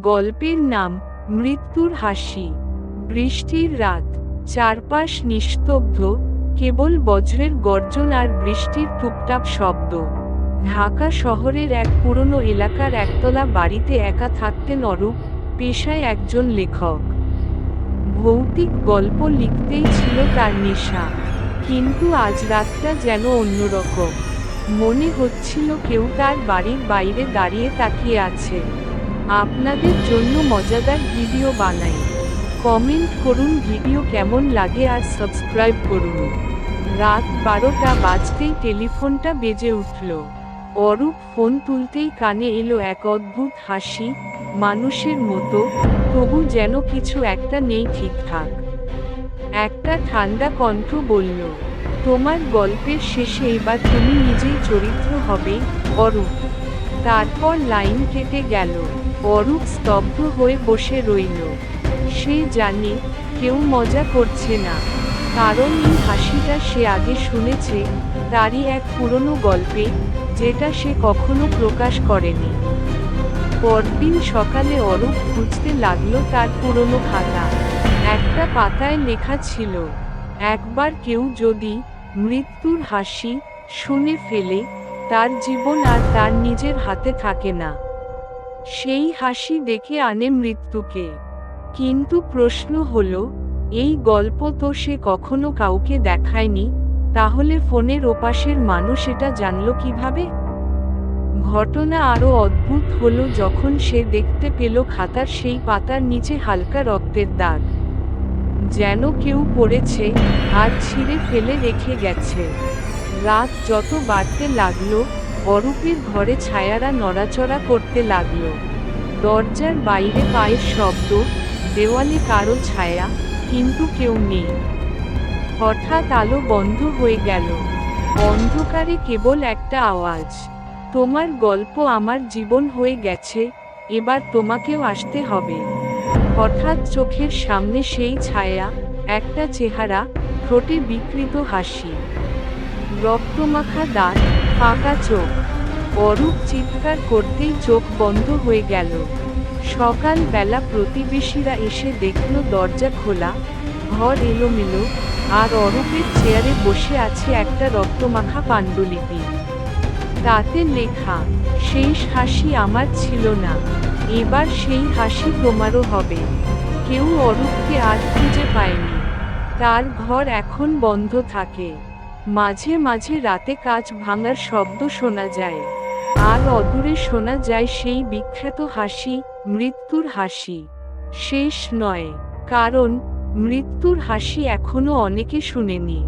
গল্পের নাম মৃত্যুর হাসি। বৃষ্টির রাত, চারপাশ নিস্তব্ধ, কেবল বজ্রের গর্জন আর বৃষ্টির টুপটাপ শব্দ। ঢাকা শহরের এক পুরনো এলাকার একতলা বাড়িতে একা থাকতেন অরূপ, পেশায় একজন লেখক। ভৌতিক গল্প লিখতেই ছিল তার নেশা। কিন্তু আজ রাতটা যেন অন্যরকম। মনে হচ্ছিল কেউ তার বাড়ির বাইরে দাঁড়িয়ে তাকিয়ে আছে। আপনাদের জন্য মজাদার ভিডিও বানাই। কমেন্ট করুন ভিডিও কেমন লাগে আর সাবস্ক্রাইব করুন। রাত 12টা বাজতেই টেলিফোনটা বেজে উঠল। অরূপ ফোন তুলতেই কানে এলো এক অদ্ভুত হাসি, মানুষের মতো, তবু যেন কিছু একটা নেই ঠিকঠাক। একটা ঠান্ডা কণ্ঠ বলল, তোমার গল্পের শেষে এবার তুমি নিজেই চরিত্র হবে, অরূপ। তারপর লাইন কেটে গেল। অরূপ স্তব্ধ হয়ে বসে রইল। সে জানে কেউ মজা করছে না, কারণ এই হাসিটা সে আগে শুনেছে তারই এক পুরনো গল্পে, যেটা সে কখনো প্রকাশ করেনি। পরদিন সকালে অরূপ খুঁজতে লাগলো তার পুরনো খাতা। একটা পাতায় লেখা ছিল, একবার কেউ যদি মৃত্যুর হাসি শুনে ফেলে, তার জীবন আর তার নিজের হাতে থাকে না। সেই হাসি ডেকে আনে মৃত্যুকে। কিন্তু প্রশ্ন হলো, এই গল্প তো সে কখনো কাউকে দেখায়নি, তাহলে ফোনের ওপাশের মানুষ এটা জানল কিভাবে? ঘটনা আরও অদ্ভুত হলো যখন সে দেখতে পেল খাতার সেই পাতার নিচে হালকা রক্তের দাগ। যেন কেউ পড়েছে আর ছিঁড়ে ফেলে রেখে গেছে। রাত যত বাড়তে লাগলো, অরূপের ঘরে ছায়ারা নড়াচড়া করতে লাগলো। দরজার বাইরে পায়ের শব্দ, দেওয়ালে কারো ছায়া, কিন্তু কেউ নেই। হঠাৎ আলো বন্ধ হয়ে গেল। অন্ধকারে কেবল একটা আওয়াজ, তোমার গল্প আমার জীবন হয়ে গেছে, এবার তোমাকেও আসতে হবে। হঠাৎ চোখের সামনে সেই ছায়া, একটা চেহারা, ঠোঁটে বিকৃত হাসি, রক্তমাখা দাঁত, ফাঁকা চোখ। অরূপ চিৎকার করতেই চোখ বন্ধ হয়ে গেল। সকালবেলা প্রতিবেশীরা এসে দেখল দরজা খোলা, ঘর এলোমেলো, আর অরূপের চেয়ারে বসে আছে একটা রক্তমাখা পাণ্ডুলিপি। তাতে লেখা, শেষ হাসি আমার ছিল না, এবার সেই হাসি তোমারও হবে। কেউ অরূপকে আর খুঁজে পায়নি। তার ঘর এখন বন্ধ থাকে। মাঝে মাঝে রাতে কাঁচ ভাঙার শব্দ শোনা যায়। আর অদূরে শোনা যায় সেই বিখ্যাত হাসি, মৃত্যুর হাসি। শেষ নয়, কারণ মৃত্যুর হাসি এখনো অনেকে শুনেনি।